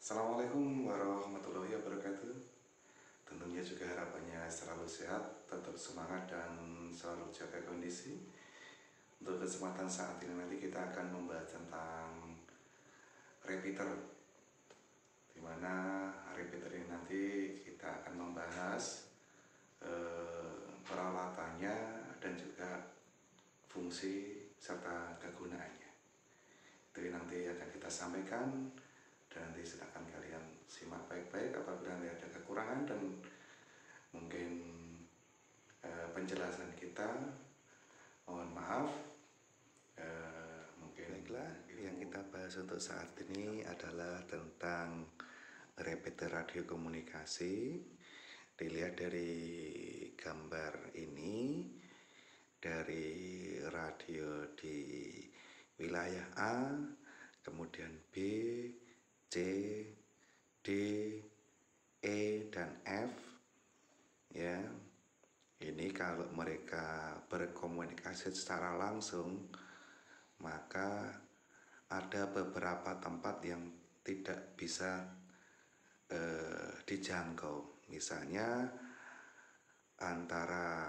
Assalamualaikum warahmatullahi wabarakatuh. Tentunya juga harapannya selalu sehat, tetap semangat dan selalu jaga kondisi. Untuk kesempatan saat ini nanti kita akan membahas tentang repeater, dimana repeater ini nanti kita akan membahas peralatannya dan juga fungsi serta kegunaannya. Itu nanti akan kita sampaikan dan nanti silakan kalian simak baik-baik. Apabila nanti ada kekurangan dan mungkin penjelasan kita, mohon maaf. Mungkin baiklah, yang kita bahas untuk saat ini adalah tentang repeater radio komunikasi. Dilihat dari gambar ini, dari radio di wilayah A, kemudian B, C, D, E, dan F. Ya, ini kalau mereka berkomunikasi secara langsung, maka ada beberapa tempat yang tidak bisa dijangkau. Misalnya antara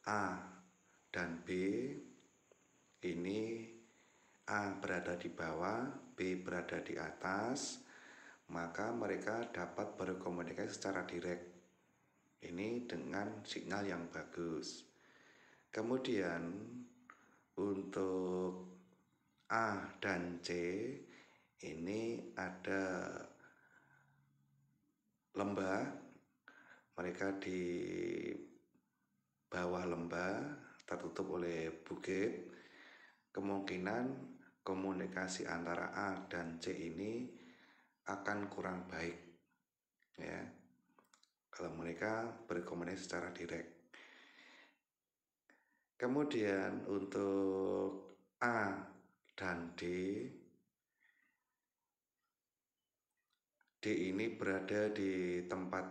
A dan B, ini A berada di bawah, B berada di atas, maka mereka dapat berkomunikasi secara direct. Ini dengan sinyal yang bagus. Kemudian untuk A dan C ini ada lembah, mereka di bawah lembah tertutup oleh bukit. Kemungkinan komunikasi antara A dan C ini akan kurang baik, ya, kalau mereka berkomunikasi secara direct. Kemudian untuk A dan D ini berada di tempat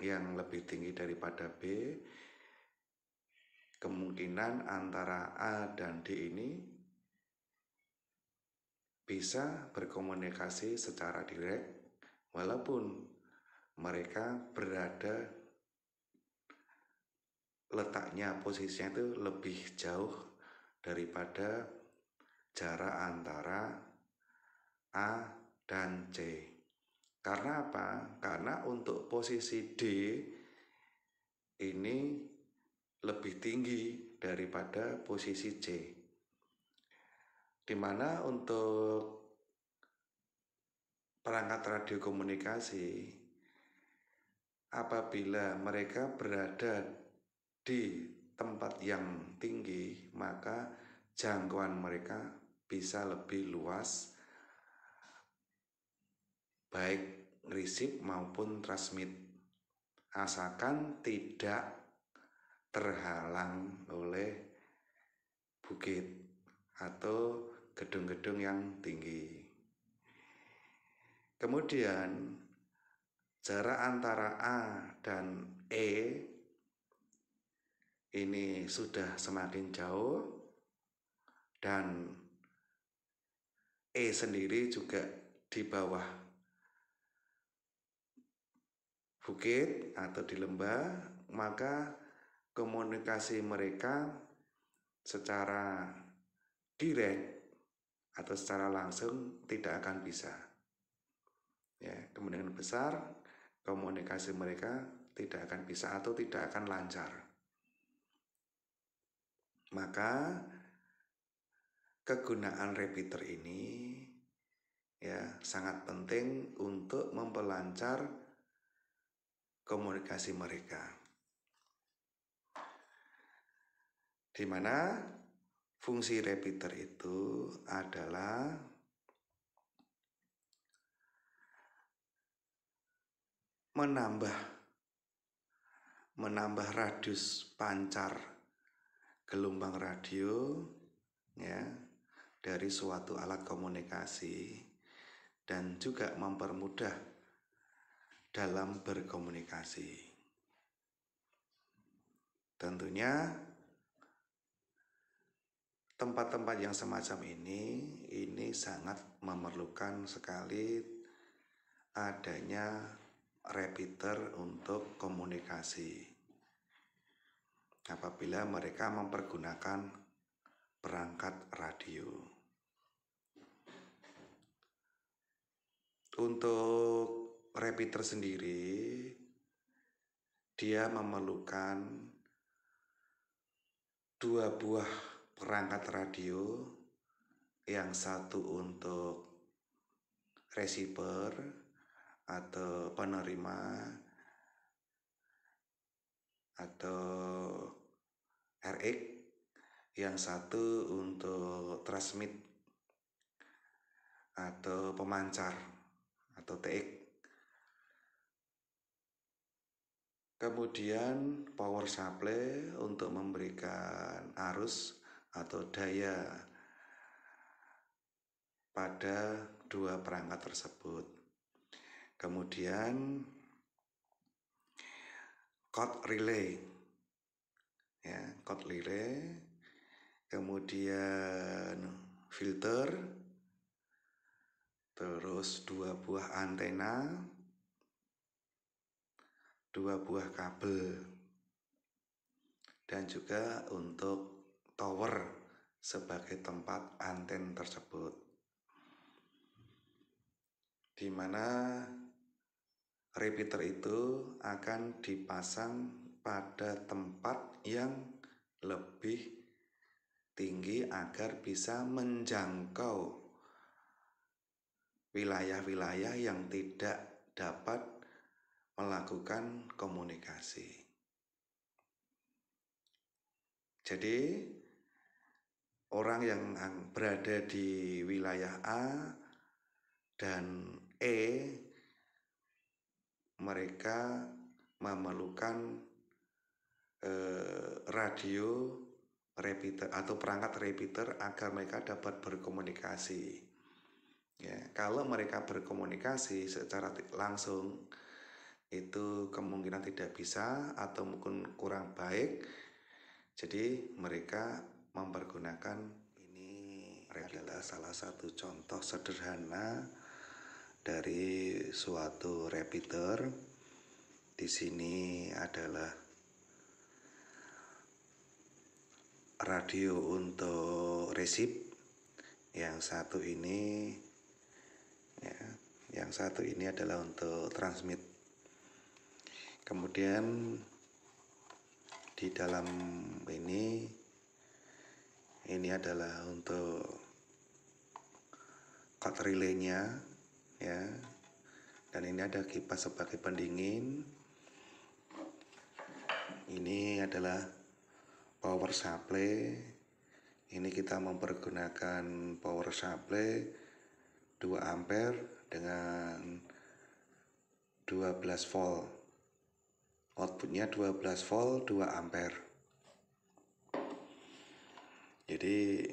yang lebih tinggi daripada B. Kemungkinan antara A dan D ini bisa berkomunikasi secara direct, walaupun mereka berada letaknya, posisinya itu lebih jauh daripada jarak antara A dan C. Karena apa? Karena untuk posisi D ini lebih tinggi daripada posisi C, dimana untuk perangkat radio komunikasi, apabila mereka berada di tempat yang tinggi, maka jangkauan mereka bisa lebih luas, baik receive maupun transmit, asalkan tidak terhalang oleh bukit atau gedung-gedung yang tinggi. Kemudian jarak antara A dan E ini sudah semakin jauh, dan E sendiri juga di bawah bukit atau di lembah, maka komunikasi mereka secara direct atau secara langsung tidak akan bisa. Ya, kemungkinan besar komunikasi mereka tidak akan bisa atau tidak akan lancar. Maka kegunaan repeater ini ya sangat penting untuk memperlancar komunikasi mereka, di mana fungsi repeater itu adalah menambah radius pancar gelombang radio, ya, dari suatu alat komunikasi, dan juga mempermudah dalam berkomunikasi. Tentunya tempat-tempat yang semacam ini sangat memerlukan sekali adanya repeater untuk komunikasi apabila mereka mempergunakan perangkat radio. Untuk repeater sendiri, dia memerlukan dua buah perangkat radio, yang satu untuk receiver atau penerima atau RX, yang satu untuk transmit atau pemancar atau TX. Kemudian power supply untuk memberikan arus atau daya pada dua perangkat tersebut. Kemudian code relay, ya, code relay. Kemudian filter, terus dua buah antena, dua buah kabel, dan juga untuk tower sebagai tempat anten tersebut, di mana repeater itu akan dipasang pada tempat yang lebih tinggi agar bisa menjangkau wilayah-wilayah yang tidak dapat melakukan komunikasi. Jadi orang yang berada di wilayah A dan E, mereka memerlukan radio repeater atau perangkat repeater agar mereka dapat berkomunikasi. Ya, kalau mereka berkomunikasi secara langsung itu kemungkinan tidak bisa atau mungkin kurang baik. Jadi mereka mempergunakan ini adalah salah satu contoh sederhana dari suatu repeater. Di sini adalah radio untuk receive, yang satu ini ya, yang satu ini adalah untuk transmit. Kemudian di dalam ini adalah untuk code relay-nya, ya, dan ini ada kipas sebagai pendingin. Ini adalah power supply. Ini kita mempergunakan power supply 2 ampere dengan 12 volt. Outputnya 12 volt 2 ampere. Jadi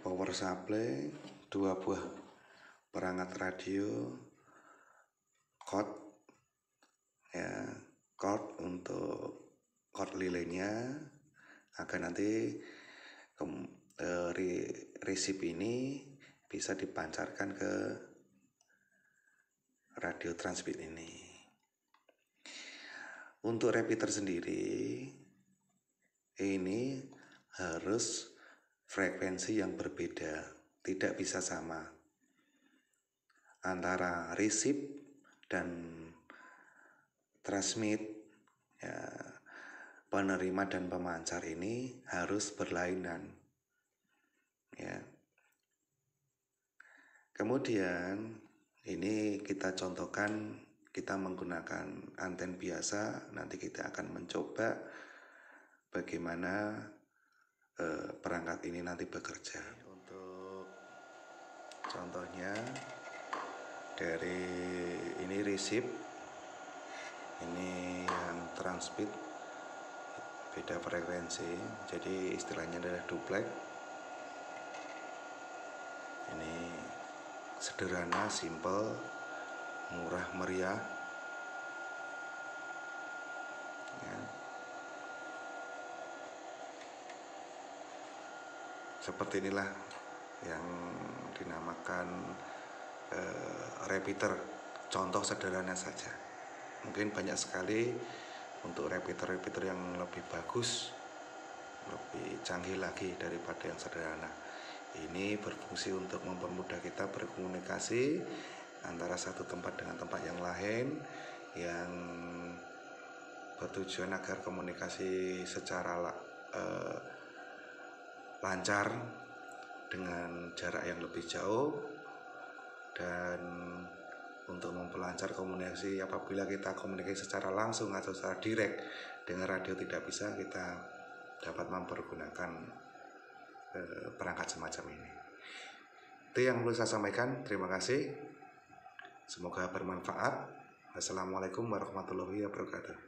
power supply, 2 buah perangkat radio, code, ya, code untuk code relaynya agar nanti receive ini bisa dipancarkan ke radio transmit ini. Untuk repeater sendiri ini harus frekuensi yang berbeda, tidak bisa sama antara receive dan transmit, ya, penerima dan pemancar ini harus berlainan, ya. Kemudian ini kita contohkan, kita menggunakan anten biasa. Nanti kita akan mencoba bagaimana perangkat ini nanti bekerja. Untuk contohnya dari ini receive, ini yang transmit beda frekuensi, jadi istilahnya adalah duplex. Ini sederhana, simple, murah meriah, ya. Seperti inilah yang dinamakan dinamakan repeater. Contoh sederhana saja, mungkin banyak sekali untuk repeater yang lebih bagus, lebih canggih lagi daripada yang sederhana. Ini berfungsi untuk mempermudah kita berkomunikasi antara satu tempat dengan tempat yang lain, yang bertujuan agar komunikasi secara lancar dengan jarak yang lebih jauh, dan untuk memperlancar komunikasi apabila kita komunikasi secara langsung atau secara direct dengan radio tidak bisa, kita dapat mempergunakan perangkat semacam ini. Itu yang perlu saya sampaikan. Terima kasih, semoga bermanfaat. Assalamualaikum warahmatullahi wabarakatuh.